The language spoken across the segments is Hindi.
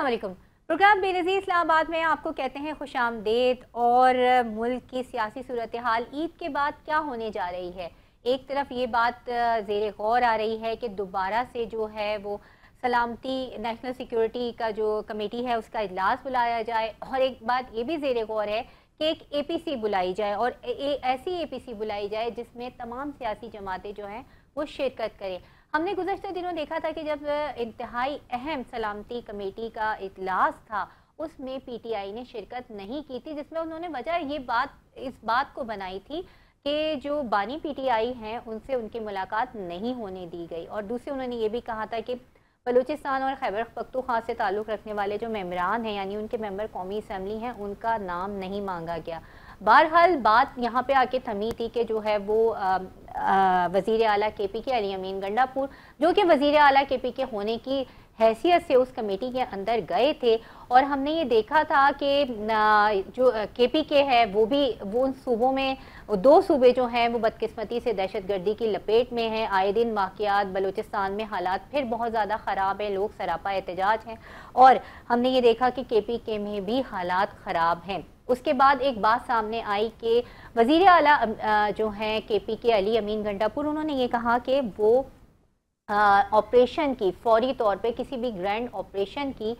अस्सलामुअलैकुम। प्रोग्राम बेनज़ीर इस्लामाबाद में आपको कहते हैं खुशामदीद। और मुल्क की सियासी सूरत हाल ईद के बाद क्या होने जा रही है। एक तरफ ये बात ज़ेरे गौर आ रही है कि दोबारा से जो है वो सलामती नेशनल सिक्योरिटी का जो कमेटी है उसका इजलास बुलाया जाए, और एक बात ये भी ज़ेरे गौर है कि एक APC बुलाई जाए, और ऐसी APC बुलाई जाए जिसमें तमाम सियासी जमातें जो हैं वो शिरकत करें। हमने गुज़श्ता दिनों देखा था कि जब इंतहाई अहम सलामती कमेटी का इजलास था उसमें PTI ने शिरकत नहीं की थी, जिसमें उन्होंने वजह इस बात को बनाई थी कि जो बानी PTI हैं उनसे उनकी मुलाकात नहीं होने दी गई। और दूसरे उन्होंने ये भी कहा था कि बलूचिस्तान और खैबर पख्तूनख्वा से ताल्लुक़ रखने वाले जो मेंबरान हैं, यानी उनके मेंबर कौमी असम्बली हैं, उनका नाम नहीं मांगा गया। बहरहाल बात यहाँ पे आके थमी थी कि जो है वो वज़ीर आला KPK अली अमीन गंडापुर, जो कि वज़ीर आला KPK होने की हैसियत से उस कमेटी के अंदर गए थे। और हमने ये देखा था कि जो KPK है वो उन सूबों में 2 सूबे जो हैं वो बदकिस्मती से दहशतगर्दी की लपेट में हैं। आए दिन वाक़यात बलूचिस्तान में हालात फिर बहुत ज़्यादा ख़राब हैं, लोग सरापा एहतजाज हैं, और हमने ये देखा कि KPK में भी हालात ख़राब हैं। उसके बाद एक बात सामने आई कि वज़ीर आला जो हैं KPK अली अमीन गंडापुर, उन्होंने ये कहा कि वो ऑपरेशन की फौरी तौर पे किसी भी ग्रैंड ऑपरेशन की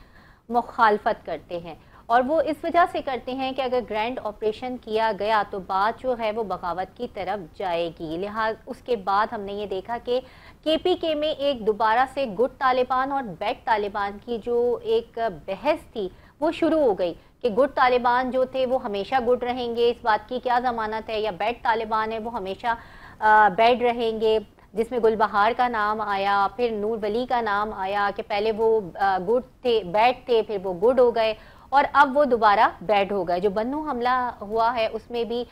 मुखालफत करते हैं, और वो इस वजह से करते हैं कि अगर ग्रैंड ऑपरेशन किया गया तो बात जो है वो बगावत की तरफ जाएगी। लिहाज उसके बाद हमने ये देखा कि KPK में एक दोबारा से गुड तालिबान और बैड तालिबान की जो एक बहस थी वो शुरू हो गई कि गुड तालिबान जो थे वो हमेशा गुड रहेंगे, इस बात की क्या ज़मानत है, या बैड तालिबान है वो हमेशा बैड रहेंगे, जिसमें गुलबहार का नाम आया, फिर नूर वली का नाम आया कि पहले वो गुड थे, बैड थे, फिर वो गुड हो गए, और अब वो दोबारा बैड हो गए। जो बन्नू हमला हुआ है उसमें भी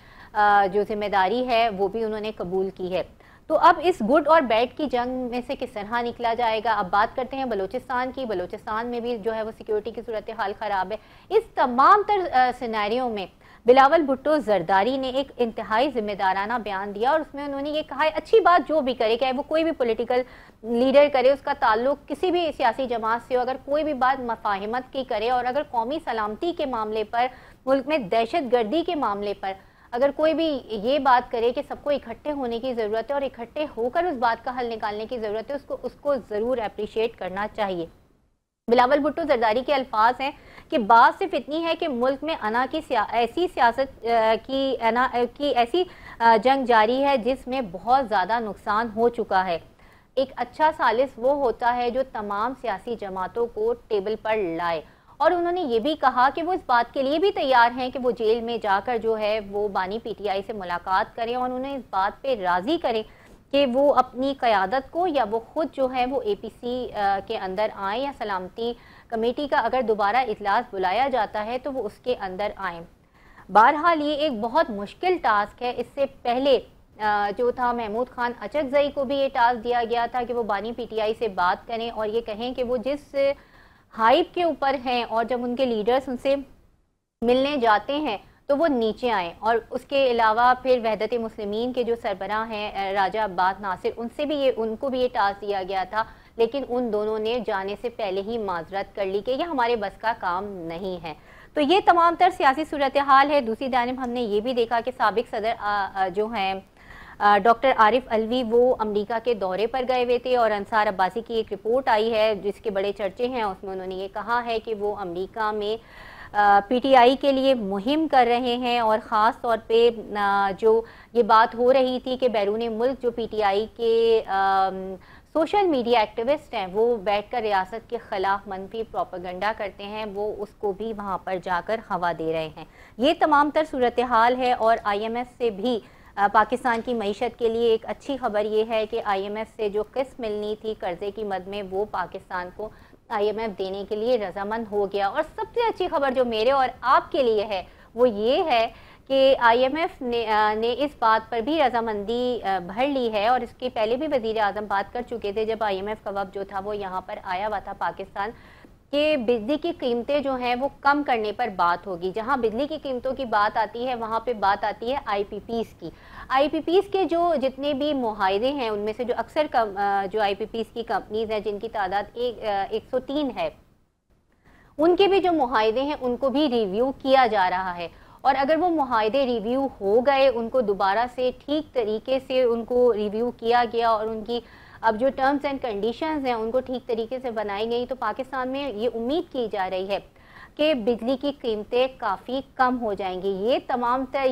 जो जिम्मेदारी है वो भी उन्होंने कबूल की है। तो अब इस गुड और बैड की जंग में से किस तरह निकला जाएगा। अब बात करते हैं बलूचिस्तान की। बलूचिस्तान में भी जो है वो सिक्योरिटी की सूरत हाल ख़राब है। इस तमाम तर सिनेरियो में बिलावल भुट्टो जरदारी ने एक इंतहाई जिम्मेदाराना बयान दिया, और उसमें उन्होंने ये कहा है अच्छी बात जो भी करे, चाहे वो कोई भी पॉलिटिकल लीडर करे, उसका ताल्लुक किसी भी सियासी जमात से हो, अगर कोई भी बात मफाहिमत की करे, और अगर कौमी सलामती के मामले पर, मुल्क में दहशतगर्दी के मामले पर अगर कोई भी ये बात करे कि सबको इकट्ठे होने की ज़रूरत है और इकट्ठे होकर उस बात का हल निकालने की ज़रूरत है, उसको ज़रूर अप्रिशिएट करना चाहिए। बिलावल भुट्टो जरदारी के अल्फाज हैं कि बात सिर्फ इतनी है कि मुल्क में ऐसी सियासत की ऐसी जंग जारी है जिसमें बहुत ज़्यादा नुकसान हो चुका है। एक अच्छा सालिस वो होता है जो तमाम सियासी जमातों को टेबल पर लाए, और उन्होंने ये भी कहा कि वो इस बात के लिए भी तैयार हैं कि वो जेल में जाकर जो है वो बानी PTI से मुलाकात करें, और उन्हें इस बात पे राज़ी करें कि वो अपनी क़यादत को, या वो ख़ुद जो है वो APC के अंदर आएँ, या सलामती कमेटी का अगर दोबारा इजलास बुलाया जाता है तो वो उसके अंदर आएँ। बहरहाल ये एक बहुत मुश्किल टास्क है। इससे पहले जो था महमूद खान अचकज़ई को भी ये टास्क दिया गया था कि वो बानी PTI से बात करें और ये कहें कि वो जिस हाइप के ऊपर हैं, और जब उनके लीडर्स उनसे मिलने जाते हैं तो वो नीचे आएँ। और उसके अलावा फिर वहदत मुस्लिमीन के जो सरबराह हैं राजा अब्बास नासिर, उनको भी ये टास्क दिया गया था, लेकिन उन दोनों ने जाने से पहले ही माजरत कर ली कि ये हमारे बस का काम नहीं है। तो ये तमाम तर सियासी सूरत हाल है। दूसरी जानिब हमने ये भी देखा कि साबिक सदर जो हैं डॉक्टर आरिफ अलवी वो अमेरिका के दौरे पर गए हुए थे, और अंसार अब्बासी की एक रिपोर्ट आई है जिसके बड़े चर्चे हैं। उसमें उन्होंने ये कहा है कि वो अमेरिका में PTI के लिए मुहिम कर रहे हैं, और ख़ास तौर पे जो ये बात हो रही थी कि बैरून मुल्क जो PTI के सोशल मीडिया एक्टिविस्ट हैं वो बैठकर रियासत के ख़िलाफ़ मनफी प्रोपेगेंडा करते हैं, वो उसको भी वहाँ पर जाकर हवा दे रहे हैं। ये तमाम तर सूरत हाल है। और IMF से भी पाकिस्तान की मईशत के लिए एक अच्छी खबर ये है कि IMF से जो किस्त मिलनी थी कर्ज़े की मद में, वो पाकिस्तान को IMF देने के लिए रजामंद हो गया। और सबसे अच्छी खबर जो मेरे और आपके लिए है वो ये है कि IMF ने इस बात पर भी रजामंदी भर ली है, और इसके पहले भी वज़ीर आज़म बात कर चुके थे जब IMF का वफ़द जो था वो यहाँ पर आया हुआ था पाकिस्तान, कि बिजली की कीमतें जो हैं वो कम करने पर बात होगी। जहां बिजली की कीमतों की बात आती है वहां पे बात आती है IPPs की। IPPs के जो जितने भी मुआहदे हैं उनमें से जो अक्सर जो IPPs की कंपनीज हैं जिनकी तादाद 103 है, उनके भी जो मुआहदे हैं उनको भी रिव्यू किया जा रहा है। और अगर वो मुआहदे रिव्यू हो गए, उनको दोबारा से ठीक तरीके से उनको रिव्यू किया गया और उनकी अब जो टर्म्स एंड कंडीशंस हैं उनको ठीक तरीके से बनाई गई, तो पाकिस्तान में ये उम्मीद की जा रही है कि बिजली की कीमतें काफ़ी कम हो जाएंगी। ये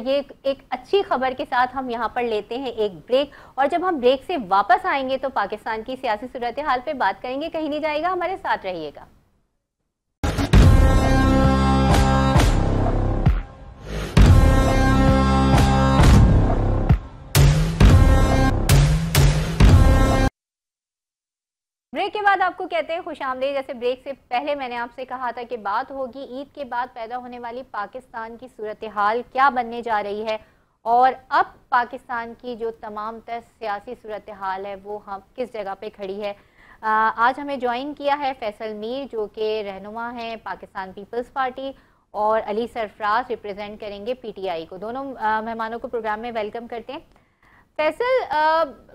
ये एक अच्छी खबर के साथ हम यहाँ पर लेते हैं एक ब्रेक, और जब हम ब्रेक से वापस आएंगे तो पाकिस्तान की सियासी सूरत हाल पे बात करेंगे। कहीं नहीं जाएगा, हमारे साथ रहिएगा। ब्रेक के बाद आपको कहते हैं खुशामदीद। जैसे ब्रेक से पहले मैंने आपसे कहा था कि बात होगी ईद के बाद पैदा होने वाली पाकिस्तान की सूरत हाल क्या बनने जा रही है, और अब पाकिस्तान की जो तमाम तर सियासी सूरत हाल है वो हम किस जगह पे खड़ी है। आज हमें ज्वाइन किया है फैसल मीर, जो कि रहनुमा हैं पाकिस्तान पीपल्स पार्टी, और अली सरफराज रिप्रेजेंट करेंगे पीटीआई को। दोनों मेहमानों को प्रोग्राम में वेलकम करते हैं। फैसल,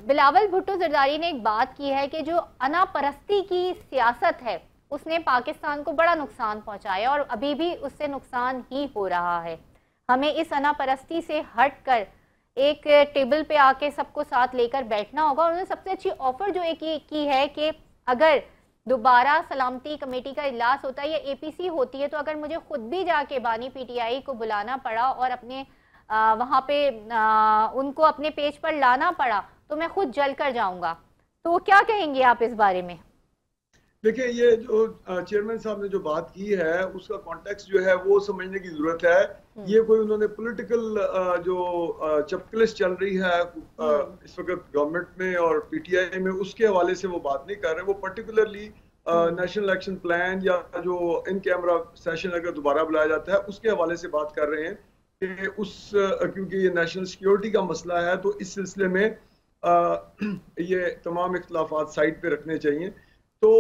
बिलावल भुट्टो जरदारी ने एक बात की है कि जो अनापरस्ती की सियासत है उसने पाकिस्तान को बड़ा नुकसान पहुंचाया और अभी भी उससे नुकसान ही हो रहा है। हमें इस अनापरस्ती से हटकर एक टेबल पे आके सबको साथ लेकर बैठना होगा। और उन्होंने सबसे अच्छी ऑफर जो एक की है कि अगर दोबारा सलामती कमेटी का इजलास होता है या एपीसी होती है, तो अगर मुझे खुद भी जाके बानी पीटीआई को बुलाना पड़ा और अपने वहां पे उनको अपने पेज पर लाना पड़ा, तो मैं खुद जल कर जाऊंगा। तो क्या कहेंगे आप इस बारे में? देखिए, ये जो चेयरमैन साहब ने जो बात की है उसका कॉन्टेक्स्ट जो है वो समझने की जरूरत है। ये कोई उन्होंने पॉलिटिकल जो चपकलिश चल रही है इस वक्त गवर्नमेंट में और पीटीआई में, उसके हवाले से वो बात नहीं कर रहे। वो पर्टिकुलरली नेशनल एक्शन प्लान या जो इन कैमरा सेशन अगर दोबारा बुलाया जाता है उसके हवाले से बात कर रहे हैं कि क्योंकि ये नेशनल सिक्योरिटी का मसला है, तो इस सिलसिले में ये तमाम इख्तलाफात साइड पे रखने चाहिए। तो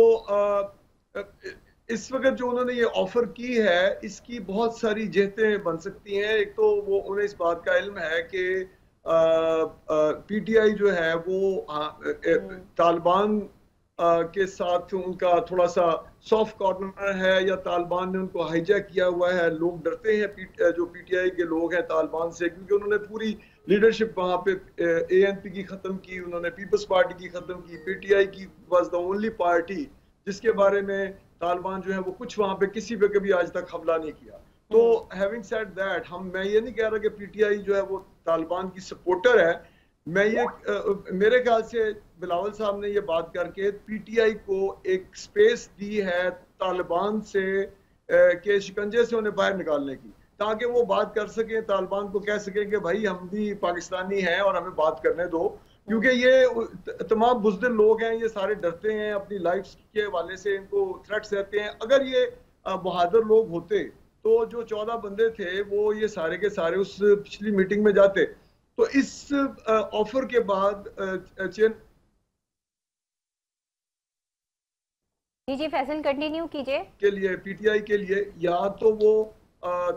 इस वक्त जो उन्होंने ये ऑफर की है इसकी बहुत सारी जहतें बन सकती हैं। एक तो वो उन्हें इस बात का इल्म है कि पीटीआई जो है वो तालिबान के साथ उनका थोड़ा सा सॉफ्ट कॉर्नर है, या तालिबान ने उनको हाईजैक किया हुआ है। लोग डरते हैं जो पीटीआई के लोग हैं तालिबान से, क्योंकि उन्होंने पूरी लीडरशिप वहां पे एएनपी की खत्म की, उन्होंने पीपल्स पार्टी की खत्म की। पीटीआई की वाज द ओनली पार्टी जिसके बारे में तालिबान जो है वो कुछ वहां पे किसी पे कभी आज तक हमला नहीं किया। तो हैविंग सेड दैट, मैं ये नहीं कह रहा कि पीटीआई जो है वो तालिबान की सपोर्टर है। मैं ये मेरे ख्याल से बिलावल साहब ने ये बात करके पीटीआई को एक स्पेस दी है तालिबान से के शिकंजे से उन्हें बाहर निकालने की, ताकि वो बात कर सकें, तालिबान को कह सकें कि भाई हम भी पाकिस्तानी हैं और हमें बात करने दो। क्योंकि ये तमाम बुज़दिल लोग हैं, ये सारे डरते हैं अपनी लाइफ के हवाले से, इनको थ्रेट्स रहते हैं। अगर ये बहादुर लोग होते तो जो 14 बंदे थे वो ये सारे के सारे उस पिछली मीटिंग में जाते। तो इस ऑफर के बाद जी फैसल कंटिन्यू कीजिए। के लिए पीटीआई के लिए या तो वो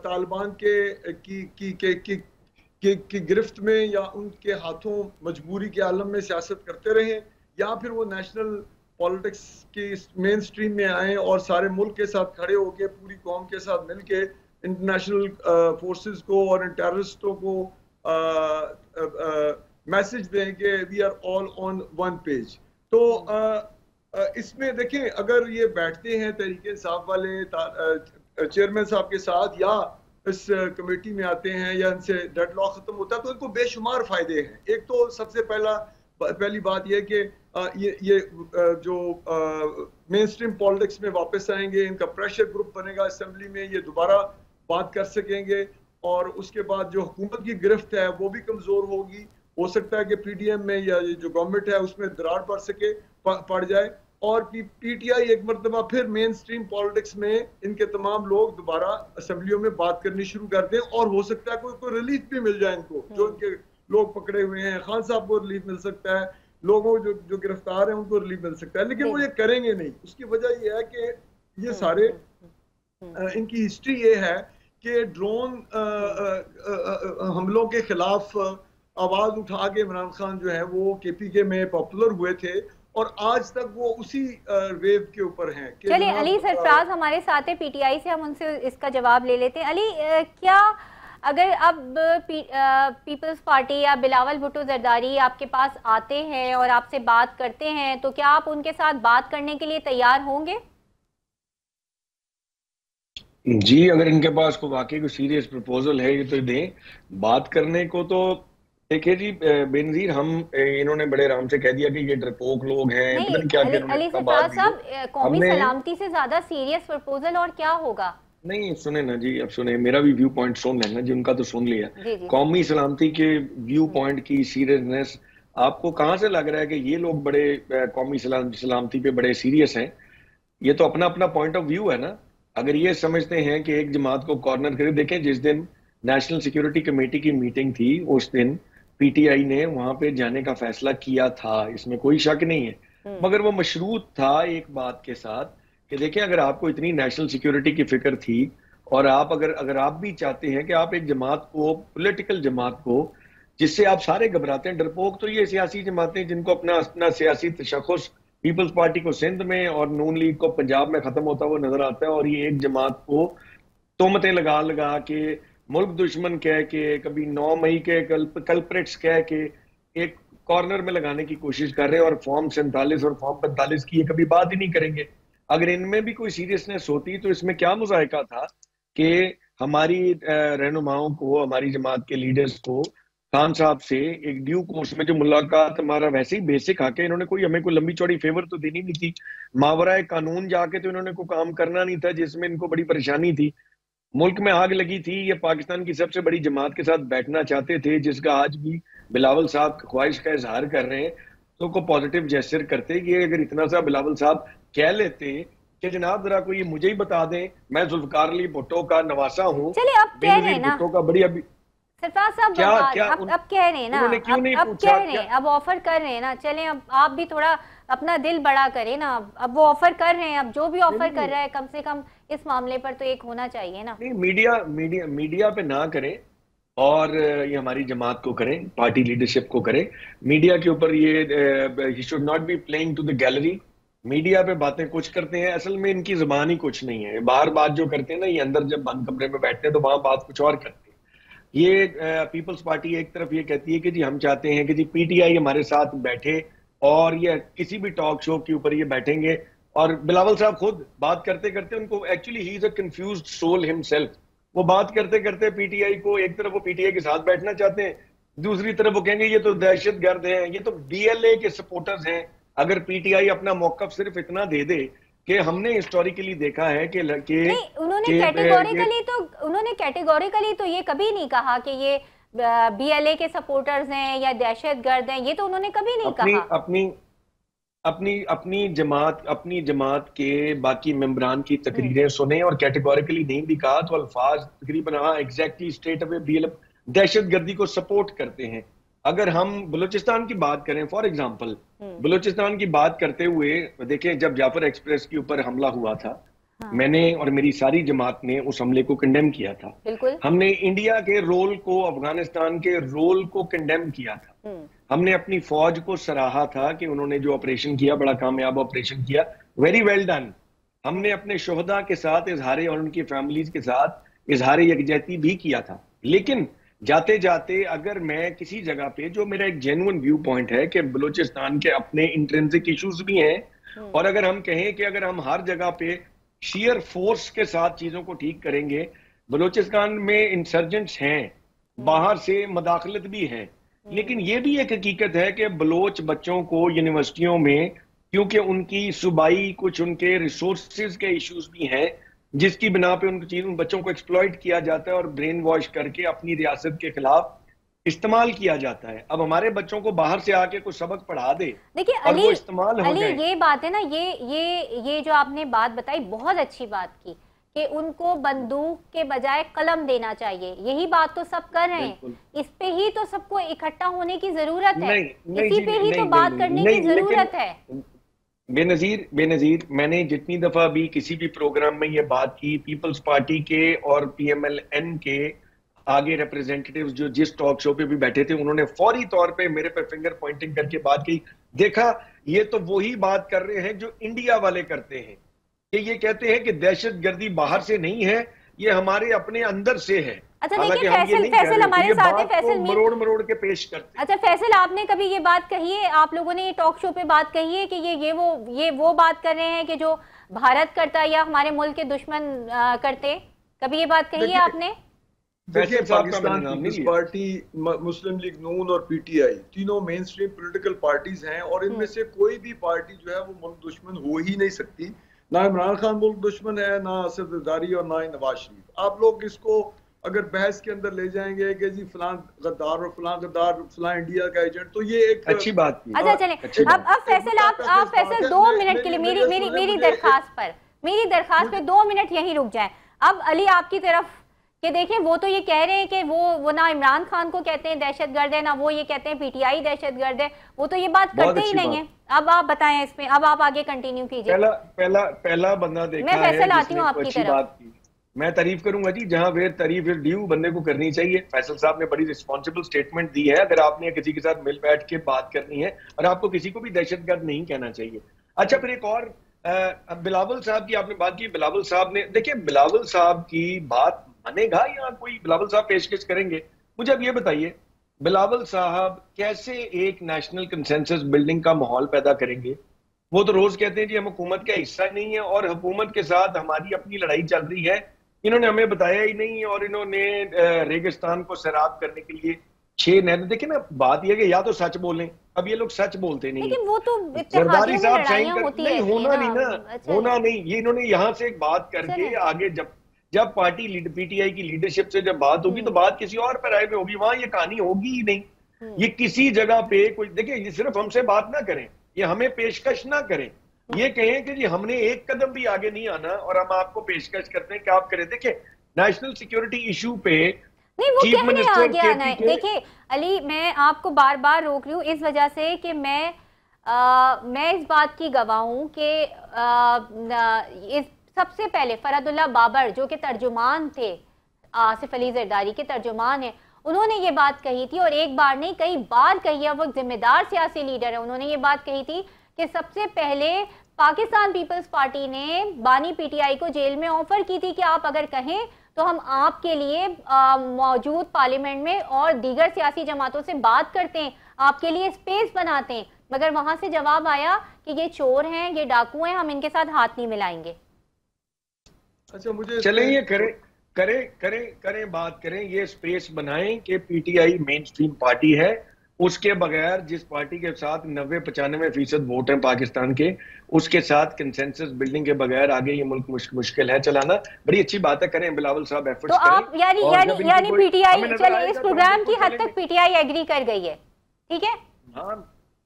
तालिबान की गिरफ्त में या उनके हाथों मजबूरी के आलम में सियासत करते रहे, या फिर वो नेशनल पॉलिटिक्स की मेन स्ट्रीम में आए और सारे मुल्क के साथ खड़े होकर पूरी कौम के साथ मिलके इंटरनेशनल फोर्सेस को और टेररिस्टों को मैसेज दें कि we are all on one page. तो इसमें देखें, अगर ये बैठते हैं तहरीक इंसाफ वाले चेयरमैन साहब के साथ या इस कमेटी में आते हैं या इनसे डेडलॉक खत्म होता है, तो इनको बेशुमार फायदे हैं। एक तो सबसे पहली बात यह कि ये जो मेन स्ट्रीम पॉलिटिक्स में वापस आएंगे, इनका प्रेशर ग्रुप बनेगा असेंबली में, ये दोबारा बात कर सकेंगे। और उसके बाद जो हुकूमत की गिरफ्त है वो भी कमजोर होगी। हो सकता है कि पीडीएम में या जो गवर्नमेंट है उसमें दरार पड़ जाए, और पीटीआई एक मरतबा फिर मेन स्ट्रीम पॉलिटिक्स में इनके तमाम लोग दोबारा असेंबलियों में बात करनी शुरू कर दें। और हो सकता है कोई रिलीफ भी मिल जाए इनको, जो इनके लोग पकड़े हुए हैं। खान साहब को रिलीफ मिल सकता है, लोगों जो गिरफ्तार हैं उनको रिलीफ मिल सकता है, लेकिन वो ये करेंगे नहीं। उसकी वजह ये है कि ये सारे इनकी हिस्ट्री ये है कि ड्रोन हमलों के खिलाफ आवाज उठा के इमरान खान जो है वो केपीके में पॉपुलर हुए थे, और आज तक वो उसी वेव के ऊपर हैं। चलिए अली सरफराज हमारे साथ है पीटीआई से, हम उनसे इसका जवाब ले लेते हैं। अली, क्या अगर अब पीपल्स पार्टी या बिलावल भुट्टो जरदारी आपके पास आते हैं और आपसे बात करते हैं, तो क्या आप उनके साथ बात करने के लिए तैयार होंगे? जी, अगर इनके पास कोई वाकई कोई सीरियस प्रपोजल है ये तो दें बात करने को। तो देखिए जी बेनजीर, हम इन्होंने बड़े आराम से कह दिया कि ये डरपोक लोग हैं, पता नहीं क्या अली सरफराज साहब, कौमी सलामती से ज्यादा सीरियस प्रपोजल और क्या होगा? नहीं सुने ना जी, अब सुने, मेरा भी व्यू पॉइंट सुन लेना जी, उनका तो सुन लिया। कौमी सलामती के व्यू पॉइंट की सीरियसनेस आपको कहां से लग रहा है कि ये लोग बड़े कौमी सलामती पे बड़े सीरियस हैं? ये तो अपना अपना पॉइंट ऑफ व्यू है ना। अगर ये समझते हैं कि एक जमात को कॉर्नर करे, देखें जिस दिन नेशनल सिक्योरिटी कमेटी की मीटिंग थी उस दिन पीटीआई ने वहां पे जाने का फैसला किया था, इसमें कोई शक नहीं है, मगर वो मशरूत था एक बात के साथ कि देखें अगर आपको इतनी नेशनल सिक्योरिटी की फिक्र थी और आप अगर आप भी चाहते हैं कि आप एक जमात को, पॉलिटिकल जमात को, जिससे आप सारे घबराते हैं, डरपोक तो ये सियासी जमातें जिनको अपना अपना सियासी तशख़्ख़ुस पीपल्स पार्टी को सिंध में और नून लीग को पंजाब में खत्म होता हुआ नजर आता है, और ये एक जमात को तोहमतें लगा लगा के, मुल्क दुश्मन कह के, कभी 9 मई के कल्प्रिट्स कह के एक कॉर्नर में लगाने की कोशिश कर रहे हैं, और फॉर्म 47 और फॉर्म 45 की ये कभी बात ही नहीं करेंगे। अगर इनमें भी कोई सीरियसनेस होती तो इसमें क्या मुज़ाहिका था कि हमारी रहनुमाओं को, हमारी जमात के लीडर्स को खान साहब से एक ड्यू कोर्स में जो मुलाकात, हमारा वैसे ही बेसिक आके इन्होंने कोई हमें कोई लंबी चौड़ी फेवर तो देनी नहीं थी, मावरा कानून जाके तो इन्होंने कोई काम करना नहीं था जिसमें इनको बड़ी परेशानी थी। मुल्क में आग लगी थी, ये पाकिस्तान की सबसे बड़ी जमात के साथ बैठना चाहते थे, जिसका आज भी बिलावल साहब ख्वाहिश का इजहार कर रहे हैं, तो को पॉजिटिव जेस्चर करते। ये अगर इतना सा बिलावल साहब कह लेते कि जनाब जरा कोई मुझे ही बता दें, मैं जुल्फकार अली भुट्टो का नवासा हूँ, चलिए अब कह रहे हैं ना भुट्टो का बड़ी अभी सरफराज साहब, अब कह रहे हैं ना, अब कह रहे हैं, अब ऑफर कर रहे हैं ना, चलें अब आप भी थोड़ा अपना दिल बड़ा करें ना। अब वो ऑफर कर रहे हैं, अब जो भी ऑफर कर रहा है कम से कम इस मामले पर तो एक होना चाहिए ना। नहीं, मीडिया पे ना करें और ये हमारी जमात को करें, पार्टी लीडरशिप को करें। मीडिया के ऊपर ये ही should not be playing to the gallery. Media पे बातें कुछ करते हैं, असल में इनकी जुबान ही कुछ नहीं है। बाहर बात जो करते हैं ना, ये अंदर जब बंद कमरे में बैठते हैं तो वहां बात कुछ और करते हैं। ये पीपल्स पार्टी एक तरफ ये कहती है कि जी हम चाहते हैं कि जी पीटीआई हमारे साथ बैठे, और ये किसी भी टॉक शो के ऊपर ये बैठेंगे। और बिलावल साहब खुद बात करते करते उनको, actually he is a confused soul himself, वो बात करते करते पीटीआई को, एक तरफ वो पीटीआई के साथ बैठना चाहते हैं, दूसरी तरफ वो कहेंगे ये तो दहशतगर्द हैं, ये तो बीएलए के सपोर्टर्स हैं। अगर पीटीआई अपना मौकफ सिर्फ इतना दे दे कि हमने हिस्टोरिकली देखा है कि उन्होंने कैटेगोरिकली तो ये कभी नहीं कहा कि ये बीएलए के सपोर्टर्स हैं या दहशतगर्द हैं, ये तो उन्होंने कभी नहीं कहा। अपनी जमात के बाकी मेंबरान की तकरीरें सुने और कैटेगोरिकली नहीं भी कहा तो अल्फाज तकरीबन एग्जैक्टली स्ट्रेट अवे बीएलए दहशतगर्दी को सपोर्ट करते हैं। अगर हम बलूचिस्तान की बात करें, फॉर एग्जांपल बलूचिस्तान की बात करते हुए देखें, जब जाफर एक्सप्रेस के ऊपर हमला हुआ था, मैंने और मेरी सारी जमात ने उस हमले को कंडेम किया था। हमने इंडिया के रोल को, अफगानिस्तान के रोल को कंडेम किया था। हमने अपनी फौज को सराहा था कि उन्होंने जो ऑपरेशन किया, बड़ा कामयाब ऑपरेशन किया, वेरी वेल डन। हमने अपने शोहदा के साथ इजहार और उनकी फैमिलीज के साथ इजहार यकजहती भी किया था। लेकिन जाते जाते अगर मैं किसी जगह पे, जो मेरा एक जेन्युइन व्यू पॉइंट है कि बलूचिस्तान के अपने इंट्रिंसिक इश्यूज भी हैं, और अगर हम कहें कि अगर हम हर जगह पे शेयर फोर्स के साथ चीजों को ठीक करेंगे, बलूचिस्तान में इंसर्जेंट्स हैं, बाहर से मदाखलत भी है, लेकिन ये भी एक हकीकत है कि बलोच बच्चों को यूनिवर्सिटियों में, क्योंकि उनकी सूबाई कुछ उनके रिसोर्सेज के इश्यूज भी हैं, जिसकी बिना पे उन बच्चों को एक्सप्लॉइट किया जाता है और ब्रेन वॉश करके अपनी रियासत के खिलाफ इस्तेमाल किया जाता है। अब हमारे बच्चों को बाहर से आके कुछ सबक पढ़ा दे, देखिए अली, ये बात है ना, ये जो आपने बात बताई, बहुत अच्छी बात की कि उनको बंदूक के बजाय कलम देना चाहिए। यही बात तो सब कर रहे हैं, इस पे ही तो सबको इकट्ठा होने की जरूरत है, इसी पे ही तो बात करने की जरूरत है। बेनजीर, मैंने जितनी दफा भी किसी भी प्रोग्राम में ये बात की, पीपल्स पार्टी के और पीएमएलएन के आगे रिप्रेजेंटेटिव्स जो जिस टॉक शो पे भी बैठे थे, उन्होंने फौरी तौर पे मेरे पे फिंगर पॉइंटिंग करके बात की। देखा ये तो वही बात कर रहे हैं जो इंडिया वाले करते हैं, कि ये कहते हैं कि दहशतगर्दी बाहर से नहीं है, ये हमारे अपने अंदर से है। अच्छा देखिए फैसल हमारे साथ है, फैसल मरोड़ मरोड़ के पेश करते हैं। अच्छा फैसल, आपने कभी ये बात कही है, आप लोगों ने ये टॉक शो पे बात कही है कि ये वो बात कर रहे हैं कि जो भारत करता है या हमारे मुल्क के दुश्मन करते, कभी ये बात कही है आपने? देखिए पाकिस्तान पीपल्स पार्टी, मुस्लिम लीग नून और पीटीआई तीनों मेन स्ट्रीम पोलिटिकल पार्टीज हैं, और इनमें से कोई भी पार्टी जो है वो मुल्क दुश्मन हो ही नहीं सकती। ना इमरान खान मुल्क दुश्मन है, ना असद जरदारी और ना ही नवाज शरीफ। आप लोग इसको अगर बहस के अंदर ले जाएंगे कि जी फलां गद्दार और फलां गद्दार फलां इंडिया का एजेंट, तो ये एक अच्छी बात की। अच्छा चलें, अब फैसल आप फैसल 2 मिनट के लिए मेरी दरखास्त पे 2 मिनट यहीं रुक जाएं। अब अली आपकी तरफ कि देखें, वो तो ये कह रहे हैं कि वो ना इमरान खान को कहते हैं दहशतगर्द है, ना वो ये कहते हैं पीटीआई दहशतगर्द है, वो तो ये बात करते ही नहीं है। अब आप बताएं इसमें, अब आप आगे कंटिन्यू कीजिए। पहला बंदा देखा मैं फैसल आती हूँ आपकी तरफ। मैं तारीफ करूंगा जी, जहां वेर तारीफ इज ड्यू बंदे को करनी चाहिए। फैसल साहब ने बड़ी रिस्पॉन्सिबल स्टेटमेंट दी है। अगर आपने किसी के साथ मिल बैठ के बात करनी है, और आपको किसी को भी दहशतगर्द नहीं कहना चाहिए। अच्छा फिर एक और बिलावल साहब की आपने बात की। बिलावल साहब ने, देखिए बिलावल साहब की बात मानेगा या कोई बिलावल साहब पेशकश करेंगे? मुझे अब ये बताइए, बिलावल साहब कैसे एक नेशनल कंसेंसस बिल्डिंग का माहौल पैदा करेंगे? वो तो रोज कहते हैं जी हम हुकूमत का हिस्सा नहीं है, और हुकूमत के साथ हमारी अपनी लड़ाई चल रही है, इन्होंने हमें बताया ही नहीं, और इन्होंने रेगिस्तान को सैराब करने के लिए 6 नहरें। देखिए ना, बात यह कि या तो सच बोलें, अब ये लोग सच बोलते नहीं, लेकिन वो तो जरदारी साहब साइन होती नहीं, होना नहीं ना, होना नहीं। ये इन्होंने यहाँ से एक बात करके आगे जब पार्टी पीटीआई की लीडरशिप से जब बात होगी तो बात किसी और पर आए पे होगी, वहां ये कहानी होगी ही नहीं। ये किसी जगह पे कोई, देखिए ये सिर्फ हमसे बात ना करें, ये हमें पेशकश ना करें, ये कहें कि जी हमने एक कदम भी आगे नहीं आना और हम आपको पेशकश करते हैं कि आप करें। देखिए नेशनल सिक्योरिटी इशू पे नहीं, वो कहने आगे आना है। देखिए अली, मैं आपको बार बार रोक रही हूँ इस वजह से कि मैं इस बात की गवाह हूँ कि इस सबसे पहले फरदुल्ला बाबर जो कि तर्जुमान थे, आसिफ अली जरदारी के तर्जुमान हैं, उन्होंने ये बात कही थी, और एक बार नहीं कई बार कही है। वो जिम्मेदार सियासी लीडर है, उन्होंने ये बात कही थी कि सबसे पहले पाकिस्तान पीपल्स पार्टी ने बानी पीटीआई को जेल में ऑफर की थी कि आप अगर कहें तो हम आपके लिए मौजूद पार्लियामेंट में और दीगर सियासी जमातों से बात करते हैं, आपके लिए स्पेस बनाते हैं। मगर वहां से जवाब आया कि ये चोर हैं, ये डाकू हैं, हम इनके साथ हाथ नहीं मिलाएंगे। अच्छा मुझे चलें, ये करें बात करें, ये स्पेस बनाएं कि पीटीआई मेन स्ट्रीम पार्टी है, उसके बगैर जिस पार्टी के साथ 90-95% वोट हैं पाकिस्तान के, उसके साथ कंसेंसस बिल्डिंग के बगैर आगे ये मुल्क मुश्किल है चलाना। बड़ी अच्छी बात है, करें बिलावल साहब एफर्ट्स तो आप यानी पीटीआई, चले इस प्रोग्राम की हद तक पीटीआई एग्री कर गई है, ठीक है?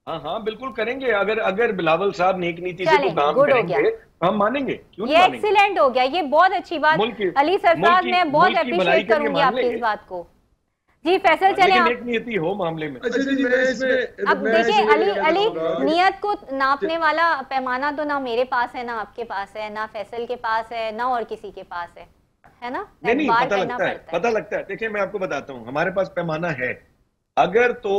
हाँ बिल्कुल करेंगे। अगर बिलावल साहब नेक नीति से तो काम करेंगे हम मानेंगे, क्यों नहीं मानेंगे? एक्सीलेंट हो गया, ये बहुत अच्छी बात अली सरफराज, मैं बहुत अप्रिशिएट करूंगी आपकी इस बात को। जी फैसल, चले आप नीति हो मामले में। अच्छा जी, अब देखिए अली नियत को नापने वाला पैमाना तो ना मेरे पास है, ना आपके पास है, ना फैसल के पास है, ना और किसी के पास है ना? नहीं पता लगता है। देखिए मैं आपको बताता हूँ, हमारे पास पैमाना है। अगर तो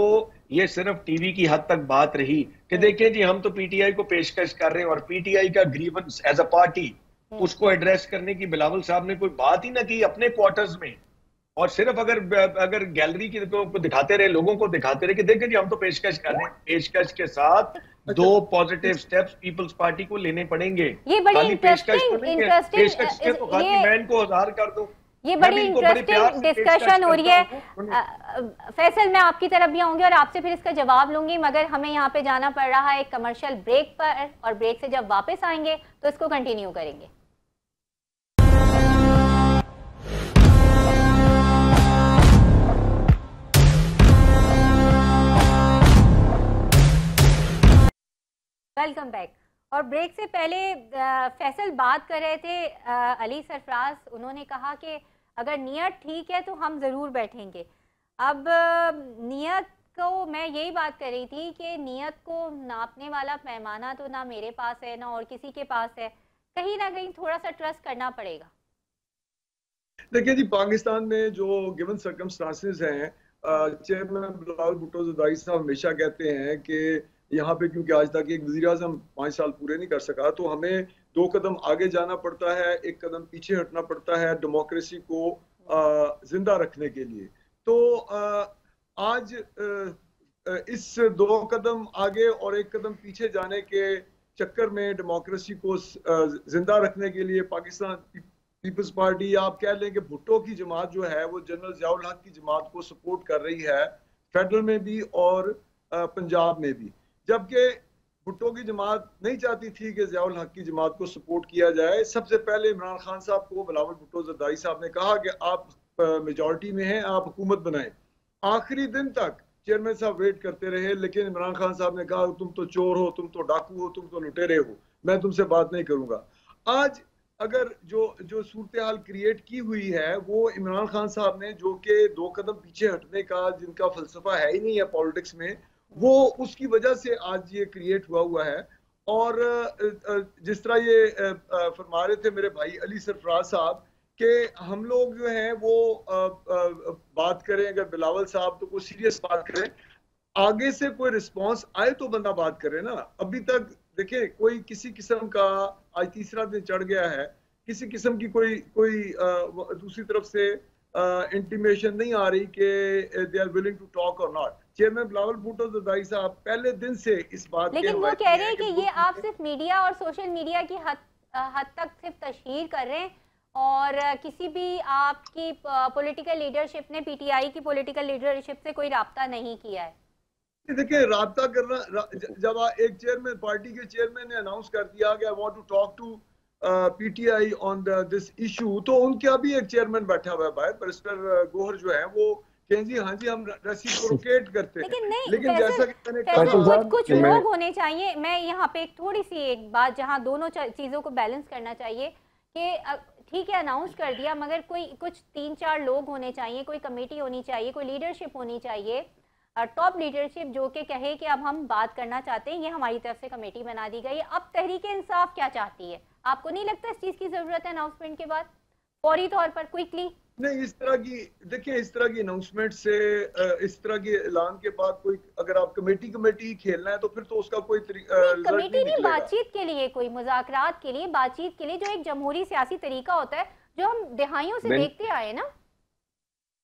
ये सिर्फ टीवी की हद तक बात रही कि देखिए जी हम तो पीटीआई को पेशकश कर रहे हैं, और पीटीआई का ग्रीवेंस एज अ पार्टी उसको एड्रेस करने की बिलावल साहब ने कोई बात ही ना की अपने क्वार्टर्स में, और सिर्फ अगर गैलरी की को दिखाते रहे, लोगों को दिखाते रहे कि देखिए जी हम तो पेशकश कर रहे हैं, पेशकश के साथ 2 पॉजिटिव स्टेप्स पीपल्स पार्टी को लेने पड़ेंगे। ये बड़ी इंटरेस्टिंग पेशकश के तो खाली मैं इनको 1000 कर दूं। ये बड़ी इंटरेस्टिंग डिस्कशन हो रही है। फैसल, मैं आपकी तरफ भी आऊंगी और आपसे फिर इसका जवाब लूंगी, मगर हमें यहाँ पे जाना पड़ रहा है एक कमर्शियल ब्रेक पर, और ब्रेक से जब वापस आएंगे तो इसको कंटिन्यू करेंगे। Welcome back. और ब्रेक से पहले फैसल बात कर रहे थे अली सरफराज, उन्होंने कहा कि अगर नियत ठीक है तो हम ज़रूर बैठेंगे। अब नियत को मैं यही बात कर रही थी कि नियत को नापने वाला पैमाना तो ना मेरे पास है, ना और किसी के पास है, कहीं ना कहीं थोड़ा सा ट्रस्ट करना पड़ेगा। देखिए जी, पाकिस्तान में जो गिवन सर्कमस्टांसेस हैं, चेयरमैन बिलावल भुट्टो ज़रदारी साहब हमेशा कहते हैं कि यहाँ पे, क्योंकि आज तक एक वज़ीर आज़म 5 साल पूरे नहीं कर सका, तो हमें 2 कदम आगे जाना पड़ता है, 1 कदम पीछे हटना पड़ता है डेमोक्रेसी को जिंदा रखने के लिए। तो आज इस 2 कदम आगे और 1 कदम पीछे जाने के चक्कर में डेमोक्रेसी को जिंदा रखने के लिए पाकिस्तान पीपल्स पार्टी, या आप कह लें कि भुट्टो की जमात जो है वो जनरल ज़ियाउल हक की जमात को सपोर्ट कर रही है, फेडरल में भी और पंजाब में भी। जबकि भुट्टो की जमात नहीं चाहती थी कि ज़ियाउल हक की जमात को सपोर्ट किया जाए। सबसे पहले इमरान खान साहब को बिलावल भुट्टो ज़रदारी साहब ने कहा कि आप मेजॉरिटी में हैं, आप हुकूमत बनाएं। आखिरी दिन तक चेयरमैन साहब वेट करते रहे, लेकिन इमरान खान साहब ने कहा तुम तो चोर हो, तुम तो डाकू हो, तुम तो लुटेरे हो, मैं तुमसे बात नहीं करूंगा। आज अगर जो सूरत हाल क्रिएट की हुई है वो इमरान खान साहब ने, जो कि 2 कदम पीछे हटने का जिनका फलसफा है ही नहीं है पॉलिटिक्स में, वो उसकी वजह से आज ये क्रिएट हुआ है। और जिस तरह ये फरमा रहे थे मेरे भाई अली सरफराज साहब कि हम लोग जो हैं वो बात करें, अगर बिलावल साहब तो कोई सीरियस बात करें, आगे से कोई रिस्पांस आए तो बंदा बात करे ना। अभी तक देखिए कोई किसी किस्म का, आज तीसरा दिन चढ़ गया है, किसी किस्म की कोई दूसरी तरफ से इंटीमेशन नहीं आ रही कि they are willing to talk और नॉट। चेयरमैन बिलावल भुट्टो ज़रदारी साहब पहले दिन से इस बात लेकिन वो कह रहे हैं कि ये आप सिर्फ मीडिया और सोशल मीडिया की हद तक सिर्फ तशहीर कर रहे हैं, और किसी भी आपकी पॉलिटिकल लीडरशिप ने पीटीआई की पॉलिटिकल लीडरशिप से कोई राब्ता नहीं किया है। देखिए राब्ता करना, जब एक चेयरमैन, पार्टी के चेयरमैन ने अनाउंस कर दिया कि I want to talk to PTI on this issue, तो उनका भी एक चेयरमैन बैठा हुआ है बाहर, बैरिस्टर गोहर जो है, वो कहें जी हाँ जी हम रेसिप्रोकेट करते हैं। लेकिन जैसा कि मैंने कहा, कुछ लोग होने चाहिए। मैं यहाँ पे थोड़ी सी एक बात जहाँ दोनों चीजों को बैलेंस करना चाहिए कि ठीक है अनाउंस कर दिया, मगर कुछ 3-4 लोग होने चाहिए, कोई कमेटी होनी चाहिए, कोई लीडरशिप होनी चाहिए, टॉप लीडरशिप जो कि कहे कि अब हम बात करना चाहते हैं, ये हमारी तरफ से कमेटी बना दी गई है। अब तहरीक इंसाफ क्या चाहती है? आपको नहीं लगता इस चीज की जरूरत है अनाउंसमेंट के बाद फौरी तौर पर क्विकली? नहीं, इस तरह की देखिए, इस तरह की अनाउंसमेंट से, इस तरह के ऐलान के बाद कोई, अगर आप कमेटी खेलना है तो फिर तो उसका कोई कमेटी नहीं, बातचीत के लिए, कोई मुज़ाकरात के लिए, बातचीत के लिए, जो एक जमहूरी सियासी तरीका होता है जो हम दहाइयों से देखते आए ना।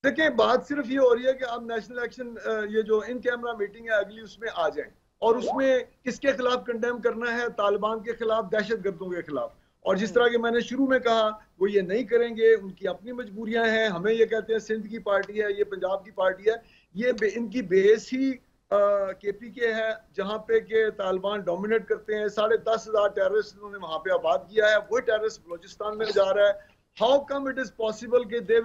देखिए बात सिर्फ ये हो रही है कि आप नेशनल एक्शन, ये जो इन कैमरा मीटिंग है अगली, उसमें आ जाएं, और उसमें किसके खिलाफ कंडेम करना है, तालिबान के खिलाफ, दहशतगर्दों के खिलाफ। और जिस तरह के मैंने शुरू में कहा, वो ये नहीं करेंगे, उनकी अपनी मजबूरियां हैं। हमें ये कहते हैं सिंध की पार्टी है, ये पंजाब की पार्टी है, ये इनकी बेस ही केपीके है, जहाँ पे के तालिबान डोमिनेट करते हैं। 10,500 टेररिस्ट उन्होंने वहां पे आबाद किया है, वही टेररिस्ट बलोचिस्तान में जा रहा है। How come it is possible that they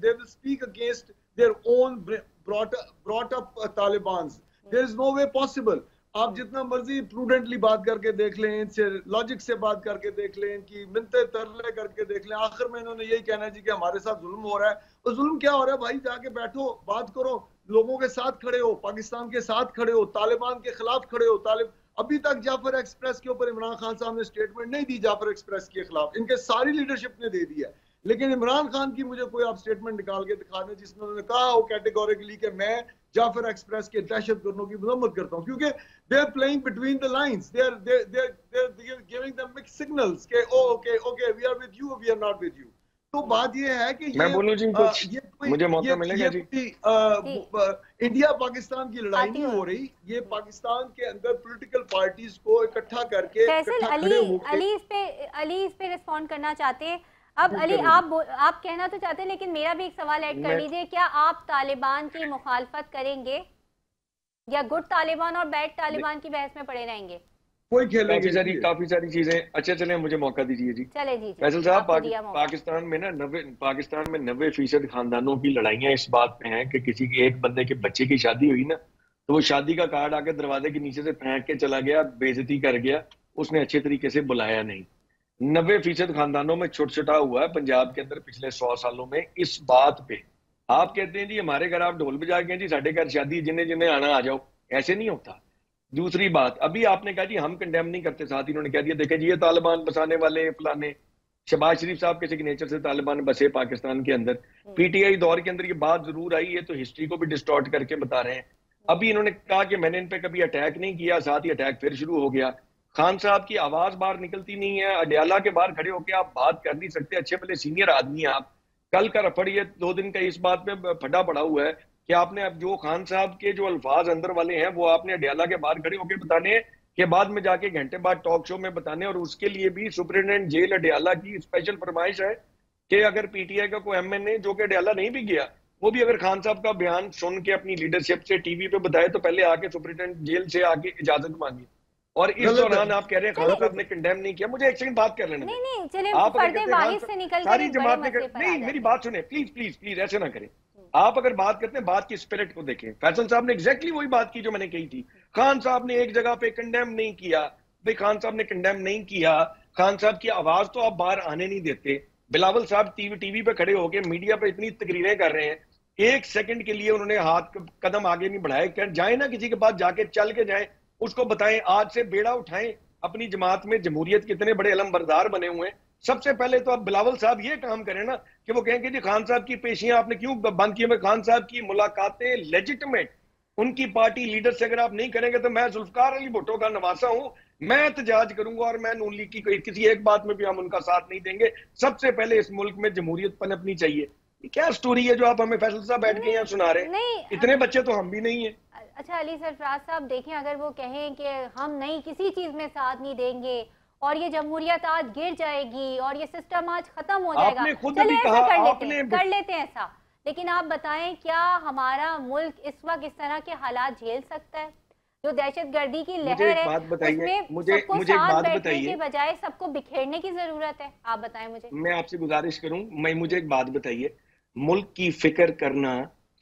will speak against their own brought up Talibans? There is no way possible. आप जितना मर्जी प्रूडेंटली बात करके देख लें, इनसे लॉजिक से बात करके देख लें, इनकी मिन्नतें तरले करके देख लें, आखिर में इन्होंने यही कहना है जी कि हमारे साथ जुल्म हो रहा है। तो जुल्म क्या हो रहा है भाई? जाके बैठो, बात करो, लोगों के साथ खड़े हो, पाकिस्तान के साथ खड़े हो, तालिबान के खिलाफ खड़े हो। अभी तक जाफर एक्सप्रेस के ऊपर इमरान खान साहब ने स्टेटमेंट नहीं दी, जाफर एक्सप्रेस के खिलाफ इनके सारी लीडरशिप ने दे दी है। लेकिन इमरान खान की मुझे कोई आप स्टेटमेंट निकाल के दिखा दें जिसमें उन्होंने कहा हो कैटेगोरिकली कि मैं जाफर एक्सप्रेस के दहशतगर्दों की मजम्मत करता हूं, क्योंकि they are playing between the lines, they are giving them mixed signals के okay we are with you, we are not with you. तो बात ये है कि मैं बोलूं जी, मुझे मौका मिलेगा जी। इंडिया पाकिस्तान की लड़ाई नहीं हो रही, ये पाकिस्तान के अंदर पॉलिटिकल पार्टीज को इकट्ठा करके अली इस पे रिस्पॉन्ड करना चाहते हैं। अब अली आप कहना तो चाहते हैं, लेकिन मेरा भी एक सवाल ऐड कर लीजिए। क्या आप तालिबान की मुखालफत करेंगे या गुड तालिबान और बैड तालिबान की बहस में पड़े रहेंगे? कोई काफी सारी चीजें। अच्छा चले, मुझे मौका दीजिए जी। चले जी। फैसल साहब, पाकिस्तान में 90% खानदानों की लड़ाइयां इस बात पे हैं कि किसी के एक बंदे के बच्चे की शादी हुई ना, तो वो शादी का कार्ड आके दरवाजे के नीचे से फेंक के चला गया, बेइज्जती कर गया, उसने अच्छे तरीके से बुलाया नहीं। 90% खानदानों में छुटछुटा हुआ है पंजाब के अंदर पिछले 100 सालों में इस बात पे। आप कहते हैं जी हमारे घर आप ढोल बजा के जी साढ़े घर शादी, जिन्हें जिन्हें आना आ जाओ, ऐसे नहीं होता। दूसरी बात, अभी आपने कहा जी हम कंडेम नहीं करते, साथ इन्होंने कह दिया देखें जी ये तालिबान बसाने वाले फलाने। शहबाज शरीफ साहब के सिग्नेचर से तालिबान बसे पाकिस्तान के अंदर। पीटीआई दौर के अंदर ये बात जरूर आई है, तो हिस्ट्री को भी डिस्टॉर्ट करके बता रहे हैं। अभी इन्होंने कहा कि मैंने इन पे कभी अटैक नहीं किया, साथ ही अटैक फिर शुरू हो गया। खान साहब की आवाज बाहर निकलती नहीं है, अडयाला के बाहर खड़े होकर आप बात कर नहीं सकते, अच्छे भले सीनियर आदमी हैं आप। कल का रफड़ ये 2 दिन का इस बात में फटा पड़ा हुआ है कि आपने अब जो खान साहब के जो अल्फाज अंदर वाले हैं वो आपने अडयाला के बाहर खड़े होकर बताने के बाद में जाके घंटे बाद टॉक शो में बताने, और उसके लिए भी सुप्रिटेंडेंट जेल अडयाला की स्पेशल फरमाइश है कि अगर पीटीआई का कोई एमएनए जो कि अडयाला नहीं भी गया, वो भी अगर खान साहब का बयान सुन के अपनी लीडरशिप से टीवी पे बताए तो पहले आके सुप्रिटेंडेंट जेल से आके इजाजत मांगी। और इस दौरान आप कह रहे हैं खान साहब ने कंडेम नहीं किया। मुझे एक सेकंड बात कर लेना। नहीं, चलिए आप सारी जमातें नहीं, मेरी बात सुने प्लीज प्लीज प्लीज, ऐसे ना करें। आप अगर बात करते हैं बात की स्पिरिट को देखें। फैसल साहब ने एग्जैक्टली वही बात की जो मैंने कही थी। खान साहब ने एक जगह पे कंडेम नहीं किया। भाई खान साहब ने कंडेम नहीं किया, खान साहब की आवाज तो आप बाहर आने नहीं देते। बिलावल साहब टीवी पे खड़े होकर मीडिया पे इतनी तकरीरें कर रहे हैं, एक सेकंड के लिए उन्होंने हाथ कदम आगे नहीं बढ़ाए। कर जाए ना किसी के पास जाके चल के जाए, उसको बताएं, आज से बेड़ा उठाएं अपनी जमात में जमहूरियत कितने बड़े अलमबरदार बने हुए हैं। सबसे पहले तो अब बिलावल साहब ये काम करें ना कि वो कहें कि जी खान साहब की पेशियां आपने क्यों बंद की। मैं खान साहब की मुलाकातें लेजिटिमेट उनकी पार्टी लीडर से अगर आप नहीं करेंगे तो मैं जुल्फकार अली भुट्टो का नवासा हूं, मैं एहतजाज करूंगा और मैं नून लीग की किसी एक बात में भी हम उनका साथ नहीं देंगे। सबसे पहले इस मुल्क में जमहूरियत पनपनी चाहिए। ये क्या स्टोरी है जो आप हमें फैसल साहब बैठ के यहाँ सुना रहे हैं? इतने बच्चे तो हम भी नहीं है। अच्छा अली सरफराज साहब देखें, अगर वो कहें कि हम नहीं किसी चीज में साथ नहीं देंगे और ये जमहूरियत आज गिर जाएगी और ये सिस्टम आज खत्म हो जाएगा, चलिए ऐसा कर लेते हैं ऐसा। लेकिन आप बताएं क्या हमारा मुल्क इस वक्त इस तरह के हालात झेल सकता है? जो दहशतगर्दी की लहर है उसमें सबको साथ बैठने के बजाय सबको बिखेरने की जरूरत है। आप बताएं मुझे। मैं आपसे गुजारिश करूं, मुझे एक बात बताइए, मुल्क की फिक्र करना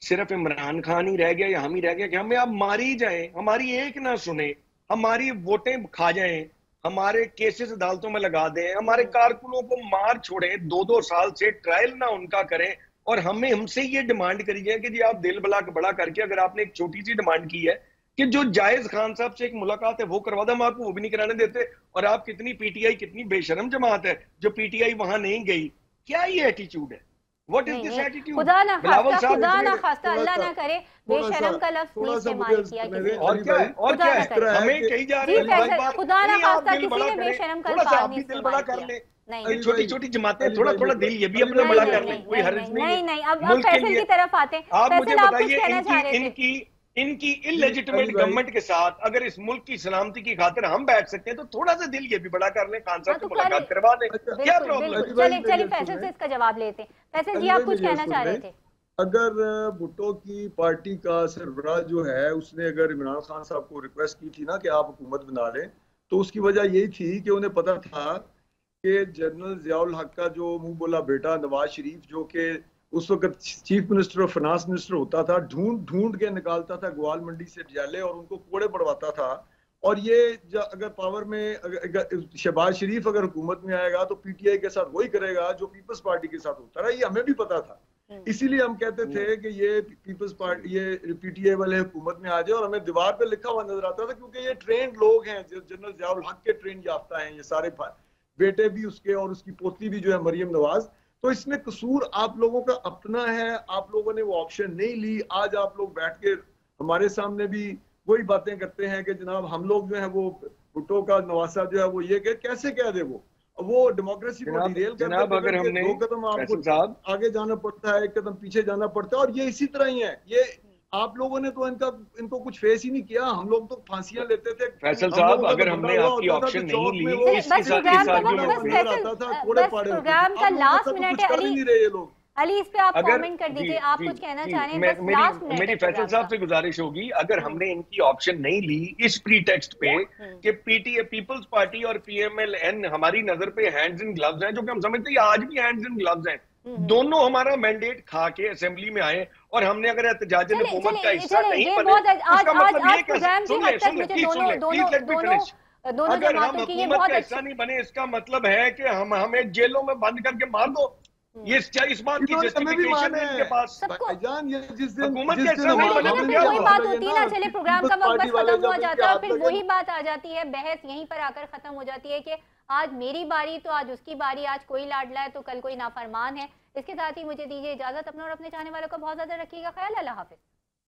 सिर्फ इमरान खान ही रह गया या हम ही रह गया कि हमें आप मारी जाएं, हमारी एक ना सुने, हमारी वोटें खा जाएं, हमारे केसेस अदालतों में लगा दें, हमारे कारकुनों को मार छोड़ें, 2-2 साल से ट्रायल ना उनका करें और हमसे ये डिमांड करी जाए कि जी आप दिल बड़ा करके अगर आपने एक छोटी सी डिमांड की है कि जो जायज खान साहब से एक मुलाकात है वो करवा दे, हम आपको वो भी नहीं कराने देते। और आप कितनी पीटीआई कितनी बेशरम जमात है जो पीटीआई वहां नहीं गई। क्या ये एटीट्यूड है? What is this attitude? खुदा ना खास्ता अल्लाह ना करे बेशरम का लफ्ज़ नहीं इस्तेमाल किया किसी। और क्या है? हमें कही जा रही है खुदा ना खास्ता किसी ने बेशरम का लफ्ज़ नहीं इस्तेमाल किया। नहीं, छोटी जमातें थोड़ा दिल ये भी अपना बड़ा कर लें, कोई हर्ज नहीं। अब फैसल की तरफ आते हैं। आप मुझे बताइए, इनकी इलेजिटिमेट गवर्नमेंट के साथ अगर इस मुल्क की सलामती की खातिर हम बैठ सकते हैं तो थोड़ा सा दिल ये भी बड़ा कर लें, खान साहब से मुलाकात करवा दें। क्या प्रॉब्लम है? चलिए फैसल से इसका जवाब लेते हैं। फैसल जी आप कुछ कहना चाह रहे थे। अगर भुट्टो की पार्टी का सरबराह जो है उसने अगर इमरान खान साहब को रिक्वेस्ट की थी ना कि आप हुकूमत बना लें, तो उसकी वजह यही थी कि उन्हें पता था कि जनरल जियाउल हक का जो मुंह बोला बेटा नवाज शरीफ, जो कि उस वक्त चीफ मिनिस्टर और फाइनेंस मिनिस्टर होता था, ढूंढ के निकालता था ग्वाल मंडी से जाले और उनको कोड़े पड़वाता था। और ये अगर पावर में शहबाज शरीफ अगर हुकूमत में आएगा तो पीटीआई के साथ वही करेगा जो पीपल्स पार्टी के साथ होता रहा। ये हमें भी पता था, इसीलिए हम कहते थे कि ये पीपल्स पार्टी ये पीटीआई वाले हुकूमत में आ जाए। और हमें दीवार पे लिखा हुआ नजर आता था क्योंकि ये ट्रेंड लोग हैं, जनरल जियाउल हक के ट्रेंड याफ्ता हैं ये सारे, बेटे भी उसके और उसकी पोती भी जो है मरियम नवाज। तो इसमें कसूर आप लोगों का अपना है, आप लोगों ने वो ऑप्शन नहीं ली। आज आप लोग बैठ के हमारे सामने भी वही बातें करते हैं कि जनाब हम लोग जो है वो भुट्टो का नवासा जो है वो ये कैसे कह दे वो डेमोक्रेसी को डिरेल अगर हमने 2 कदम आपको आगे जाना पड़ता है, 1 कदम पीछे जाना पड़ता है। और ये इसी तरह ही है, ये आप लोगों ने तो इनको कुछ फेस ही नहीं किया। हम लोग तो फांसियां लेते थे। फैसल साहब अगर हमने आपकी ऑप्शन नहीं ली, प्रोग्राम का लास्ट मिनट है अली इस पे आप कमेंट कर दीजिए, आप कुछ कहना चाह रहे हैं? मेरी फैसल साहब से गुजारिश होगी, अगर हमने इनकी ऑप्शन नहीं ली इस प्रीटेक्स्ट पे कि पीटीए पीपल्स पार्टी और पीएमएलएन हमारी नजर पे हैंड्स इन ग्लव्स हैं, जो कि हम समझते हैं आज भी हैंड्स इन ग्लव्स हैं, दोनों हमारा मैंडेट खा के असेंबली में आए और हमने अगर एहतजाज हुकूमत का हिस्सा नहीं बने, उसका मतलब ये अगर हम हुकूमत का हिस्सा नहीं बने इसका मतलब है कि हमें जेलों में बंद करके मार दो। ये इस बात की जस्टिफिकेशन है इनके पास। हुकूमत के हिस्सा नहीं बने तो क्या वही बात होती है ना। चलिए प्रोग्राम का वक्त बस खत्म हो जाता है, फिर वही बात आ जाती है, बहस यहीं पर आकर खत्म हो जाती है कि आज मेरी बारी तो आज उसकी बारी, आज कोई लाडला है तो कल कोई नाफरमान है। इसके साथ ही मुझे दीजिए इजाजत। अपना और अपने चाहने वालों का बहुत ज्यादा रखिएगा ख्याल। अल्लाह हाफिज।